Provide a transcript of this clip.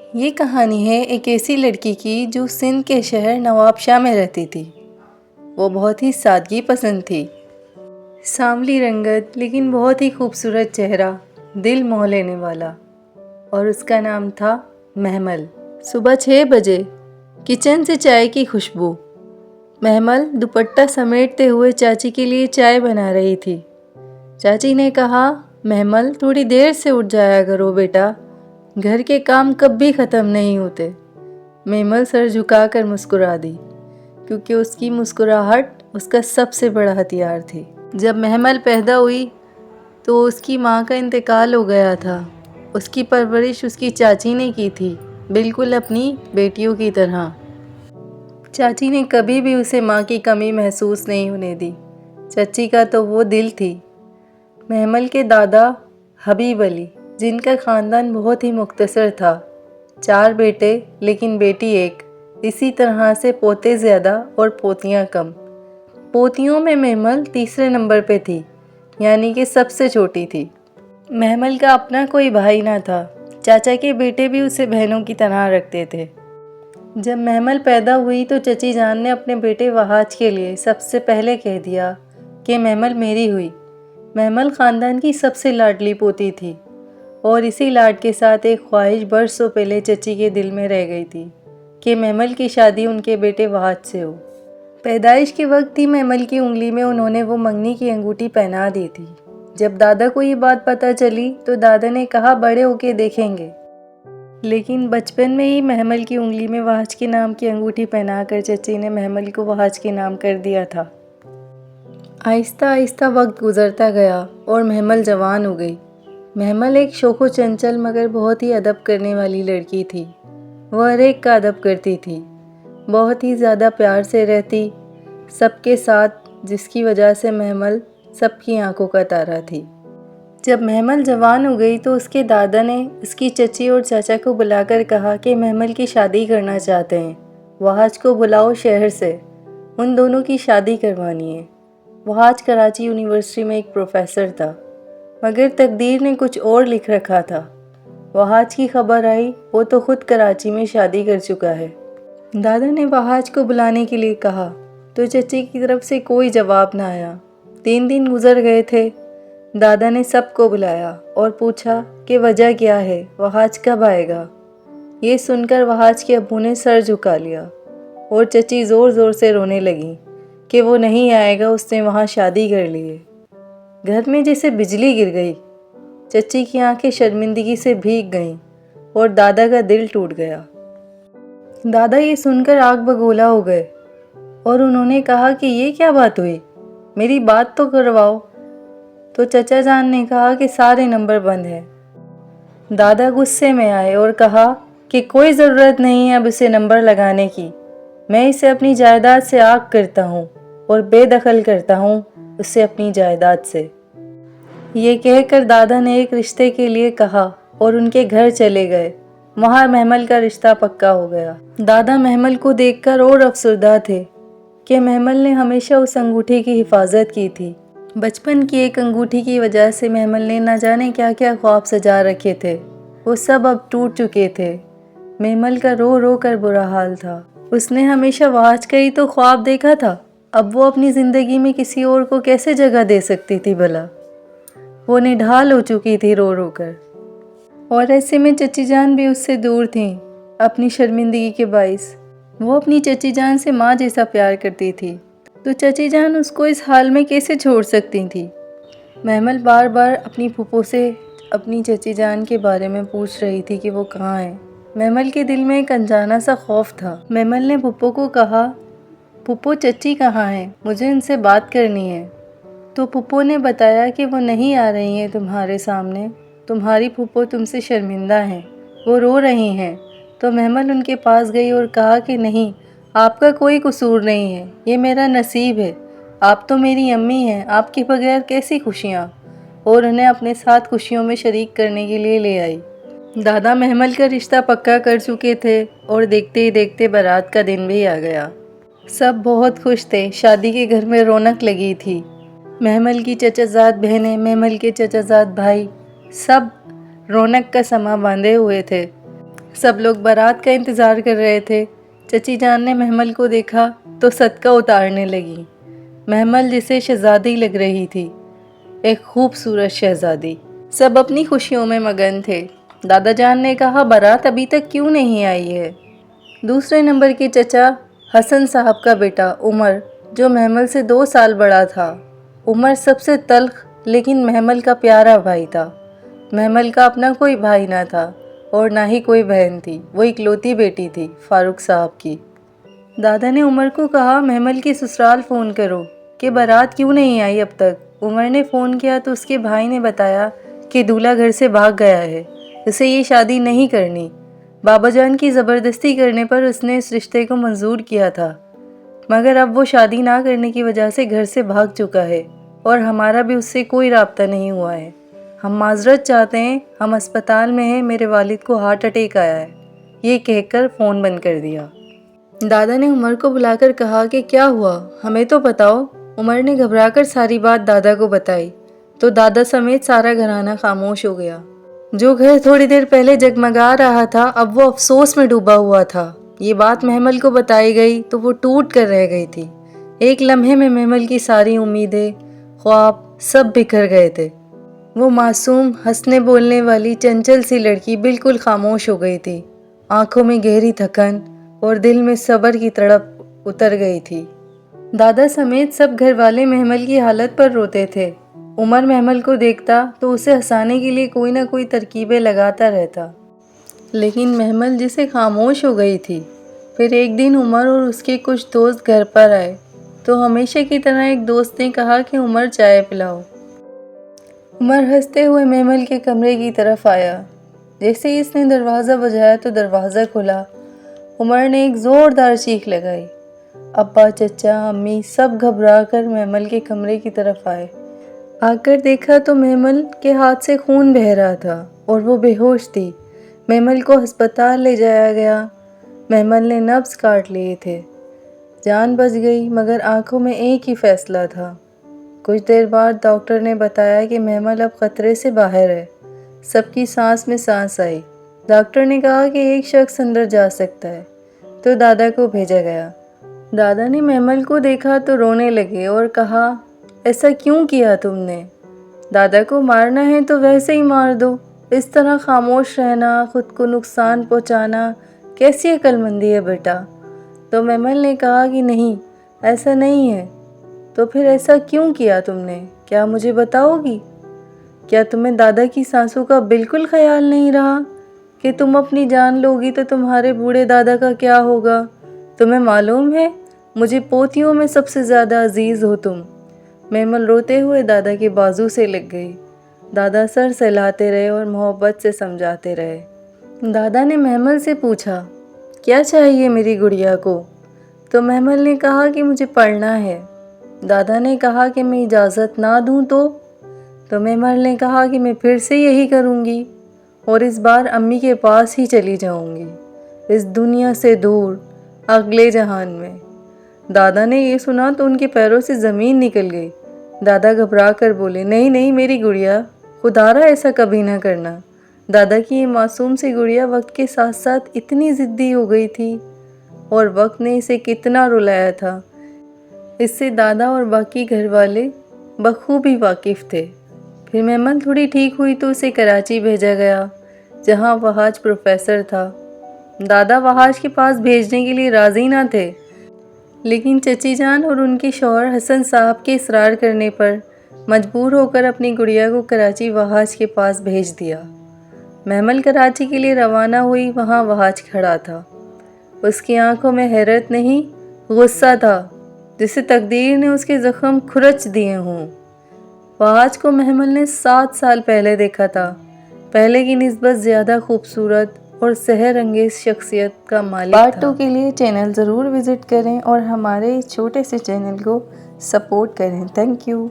ये कहानी है एक ऐसी लड़की की जो सिंध के शहर नवाबशाह में रहती थी। वो बहुत ही सादगी पसंद थी। सांवली रंगत लेकिन बहुत ही खूबसूरत चेहरा, दिल मोह लेने वाला। और उसका नाम था महमल। सुबह 6 बजे किचन से चाय की खुशबू। महमल दुपट्टा समेटते हुए चाची के लिए चाय बना रही थी। चाची ने कहा, महमल थोड़ी देर से उठ जाया करो बेटा, घर के काम कभी ख़त्म नहीं होते। महमल सर झुकाकर मुस्कुरा दी, क्योंकि उसकी मुस्कुराहट उसका सबसे बड़ा हथियार थी। जब महमल पैदा हुई तो उसकी माँ का इंतकाल हो गया था। उसकी परवरिश उसकी चाची ने की थी, बिल्कुल अपनी बेटियों की तरह। चाची ने कभी भी उसे माँ की कमी महसूस नहीं होने दी। चाची का तो वो दिल थी। महमल के दादा हबीब अली, जिनका ख़ानदान बहुत ही मुख्तसर था, 4 बेटे लेकिन बेटी एक, इसी तरह से पोते ज़्यादा और पोतियाँ कम। पोतियों में महमल तीसरे नंबर पे थी, यानी कि सबसे छोटी थी। महमल का अपना कोई भाई ना था। चाचा के बेटे भी उसे बहनों की तरह रखते थे। जब महमल पैदा हुई तो चची जान ने अपने बेटे वहाज के लिए सबसे पहले कह दिया कि महमल मेरी हुई। महमल ख़ानदान की सबसे लाडली पोती थी और इसी लाड के साथ एक ख्वाहिश बरसों पहले चची के दिल में रह गई थी कि महमल की शादी उनके बेटे वहाज से हो। पैदाइश के वक्त ही महमल की उंगली में उन्होंने वो मंगनी की अंगूठी पहना दी थी। जब दादा को ये बात पता चली तो दादा ने कहा, बड़े होके देखेंगे। लेकिन बचपन में ही महमल की उंगली में वहाज के नाम की अंगूठी पहनाकर चची ने महमल को वहाज के नाम कर दिया था। आहिस्ता आहिस्ता वक्त गुजरता गया और महमल जवान हो गई। महमल एक शोखो चंचल मगर बहुत ही अदब करने वाली लड़की थी। वह हर एक का अदब करती थी, बहुत ही ज़्यादा प्यार से रहती सबके साथ, जिसकी वजह से महमल सबकी आंखों का तारा थी। जब महमल जवान हो गई तो उसके दादा ने उसकी चची और चाचा को बुलाकर कहा कि महमल की शादी करना चाहते हैं, वहाज को बुलाओ शहर से, उन दोनों की शादी करवानी है। वहाज कराची यूनिवर्सिटी में एक प्रोफेसर था, मगर तकदीर ने कुछ और लिख रखा था। वहाज की खबर आई, वो तो खुद कराची में शादी कर चुका है। दादा ने वहाज को बुलाने के लिए कहा तो चची की तरफ से कोई जवाब ना आया। 3 दिन गुजर गए थे। दादा ने सबको बुलाया और पूछा कि वजह क्या है, वहाज कब आएगा। ये सुनकर वहाज के अब्बू ने सर झुका लिया और चची ज़ोर ज़ोर से रोने लगी कि वो नहीं आएगा, उसने वहाँ शादी कर ली है। घर में जैसे बिजली गिर गई। चची की आंखें शर्मिंदगी से भीग गईं और दादा का दिल टूट गया। दादा ये सुनकर आग बगोला हो गए और उन्होंने कहा कि ये क्या बात हुई, मेरी बात तो करवाओ। तो चचा जान ने कहा कि सारे नंबर बंद हैं। दादा गुस्से में आए और कहा कि कोई ज़रूरत नहीं है अब इसे नंबर लगाने की, मैं इसे अपनी जायदाद से आग करता हूँ और बेदखल करता हूँ उसे अपनी जायदाद से। ये कहकर दादा ने एक रिश्ते के लिए कहा और उनके घर चले गए। वहाँ महमल का रिश्ता पक्का हो गया। दादा महमल को देखकर और अफसरदा थे कि महमल ने हमेशा उस अंगूठी की हिफाजत की थी। बचपन की एक अंगूठी की वजह से महमल ने न जाने क्या क्या ख्वाब सजा रखे थे, वो सब अब टूट चुके थे। महमल का रो रो कर बुरा हाल था। उसने हमेशा वहाज का ही तो ख्वाब देखा था, अब वो अपनी ज़िंदगी में किसी और को कैसे जगह दे सकती थी भला। वो निढाल हो चुकी थी रो रो कर। और ऐसे में चची जान भी उससे दूर थीं अपनी शर्मिंदगी के बाइस। वो अपनी चची जान से माँ जैसा प्यार करती थी, तो चची जान उसको इस हाल में कैसे छोड़ सकती थी। महमल बार बार अपनी फूफो से अपनी चची जान के बारे में पूछ रही थी कि वो कहाँ है। महमल के दिल में एक अनजाना सा खौफ था। महमल ने फूफो को कहा, फूफो चची कहाँ है, मुझे इनसे बात करनी है। तो फूफो ने बताया कि वो नहीं आ रही हैं तुम्हारे सामने, तुम्हारी फूफो तुमसे शर्मिंदा हैं, वो रो रही हैं। तो महमल उनके पास गई और कहा कि नहीं, आपका कोई कसूर नहीं है, ये मेरा नसीब है, आप तो मेरी अम्मी हैं, आपके बगैर कैसी खुशियाँ। और उन्हें अपने साथ खुशियों में शरीक करने के लिए ले आई। दादा महमल का रिश्ता पक्का कर चुके थे और देखते ही देखते बारात का दिन भी आ गया। सब बहुत खुश थे, शादी के घर में रौनक लगी थी। महमल की चचाजाद बहनें, महमल के चचाजाद भाई, सब रौनक का समा बांधे हुए थे। सब लोग बारात का इंतज़ार कर रहे थे। चची जान ने महमल को देखा तो सदका उतारने लगी। महमल जिसे शहज़ादी लग रही थी, एक खूबसूरत शहज़ादी। सब अपनी खुशियों में मगन थे। दादा जान ने कहा, बारात अभी तक क्यों नहीं आई है? दूसरे नंबर के चचा हसन साहब का बेटा उमर, जो महमल से 2 साल बड़ा था। उमर सबसे तल्ख लेकिन महमल का प्यारा भाई था। महमल का अपना कोई भाई ना था और ना ही कोई बहन थी। वो इकलौती बेटी थी फारूक साहब की। दादा ने उमर को कहा, महमल के ससुराल फ़ोन करो कि बारात क्यों नहीं आई अब तक। उमर ने फ़ोन किया तो उसके भाई ने बताया कि दूल्हा घर से भाग गया है, उसे ये शादी नहीं करनी। बाबा जान की ज़बरदस्ती करने पर उसने इस रिश्ते को मंजूर किया था, मगर अब वो शादी ना करने की वजह से घर से भाग चुका है और हमारा भी उससे कोई राब्ता नहीं हुआ है। हम माजरत चाहते हैं, हम अस्पताल में हैं, मेरे वालिद को हार्ट अटैक आया है। ये कहकर फ़ोन बंद कर दिया। दादा ने उमर को बुलाकर कहा कि क्या हुआ, हमें तो बताओ। उमर ने घबराकर सारी बात दादा को बताई तो दादा समेत सारा घराना खामोश हो गया। जो घर थोड़ी देर पहले जगमगा रहा था, अब वो अफसोस में डूबा हुआ था। ये बात महमल को बताई गई तो वो टूट कर रह गई थी। एक लम्हे में महमल की सारी उम्मीदें, ख्वाब सब बिखर गए थे। वो मासूम, हंसने बोलने वाली चंचल सी लड़की बिल्कुल खामोश हो गई थी। आंखों में गहरी थकन और दिल में सब्र की तड़प उतर गई थी। दादा समेत सब घर वाले महमल की हालत पर रोते थे। उमर महमल को देखता तो उसे हंसाने के लिए कोई ना कोई तरकीबें लगाता रहता, लेकिन महमल जिसे खामोश हो गई थी। फिर एक दिन उमर और उसके कुछ दोस्त घर पर आए तो हमेशा की तरह एक दोस्त ने कहा कि उमर चाय पिलाओ। उमर हंसते हुए महमल के कमरे की तरफ आया। जैसे ही इसने दरवाज़ा बजाया तो दरवाज़ा खुला। उमर ने एक ज़ोरदार चीख लगाई। अब्बा, चचा, अम्मी सब घबरा कर महमल के कमरे की तरफ आए। आकर देखा तो महमल के हाथ से खून बह रहा था और वो बेहोश थी। महमल को अस्पताल ले जाया गया। महमल ने नब्ज़ काट लिए थे। जान बच गई, मगर आंखों में एक ही फैसला था। कुछ देर बाद डॉक्टर ने बताया कि महमल अब ख़तरे से बाहर है। सबकी सांस में सांस आई। डॉक्टर ने कहा कि एक शख्स अंदर जा सकता है, तो दादा को भेजा गया। दादा ने महमल को देखा तो रोने लगे और कहा, ऐसा क्यों किया तुमने? दादा को मारना है तो वैसे ही मार दो। इस तरह खामोश रहना, खुद को नुकसान पहुंचाना कैसी अक्लमंदी है बेटा? तो महमल ने कहा कि नहीं, ऐसा नहीं है। तो फिर ऐसा क्यों किया तुमने? क्या मुझे बताओगी? क्या तुम्हें दादा की सांसों का बिल्कुल ख्याल नहीं रहा कि तुम अपनी जान लोगी तो तुम्हारे बूढ़े दादा का क्या होगा? तुम्हें मालूम है, मुझे पोतियों में सबसे ज़्यादा अजीज़ हो तुम। महमल रोते हुए दादा के बाजू से लग गई। दादा सर सहलाते रहे और मोहब्बत से समझाते रहे। दादा ने महमल से पूछा, क्या चाहिए मेरी गुड़िया को? तो महमल ने कहा कि मुझे पढ़ना है। दादा ने कहा कि मैं इजाज़त ना दूं तो महमल ने कहा कि मैं फिर से यही करूंगी और इस बार अम्मी के पास ही चली जाऊंगी, इस दुनिया से दूर, अगले जहान में। दादा ने ये सुना तो उनके पैरों से ज़मीन निकल गई। दादा घबरा कर बोले, नहीं नहीं मेरी गुड़िया, खुदारा ऐसा कभी ना करना। दादा की ये मासूम सी गुड़िया वक्त के साथ साथ इतनी ज़िद्दी हो गई थी और वक्त ने इसे कितना रुलाया था, इससे दादा और बाकी घर वाले बखूबी वाकिफ़ थे। फिर महमल थोड़ी ठीक हुई तो उसे कराची भेजा गया, जहाँ वहाज प्रोफेसर था। दादा वहाज के पास भेजने के लिए राज़ी ना थे, लेकिन चची जान और उनके शौहर हसन साहब के इसरार करने पर मजबूर होकर अपनी गुड़िया को कराची वहाज के पास भेज दिया। महमल कराची के लिए रवाना हुई। वहाँ वहाज खड़ा था। उसकी आंखों में हैरत नहीं, गुस्सा था, जिसे तकदीर ने उसके ज़ख्म खुरच दिए हों। वहाज को महमल ने 7 साल पहले देखा था। पहले की निस्बत ज़्यादा खूबसूरत और सहर अंगेज शख्सियत का मालिक था। पार्ट 2 के लिए चैनल ज़रूर विज़िट करें और हमारे छोटे से चैनल को सपोर्ट करें। Thank you.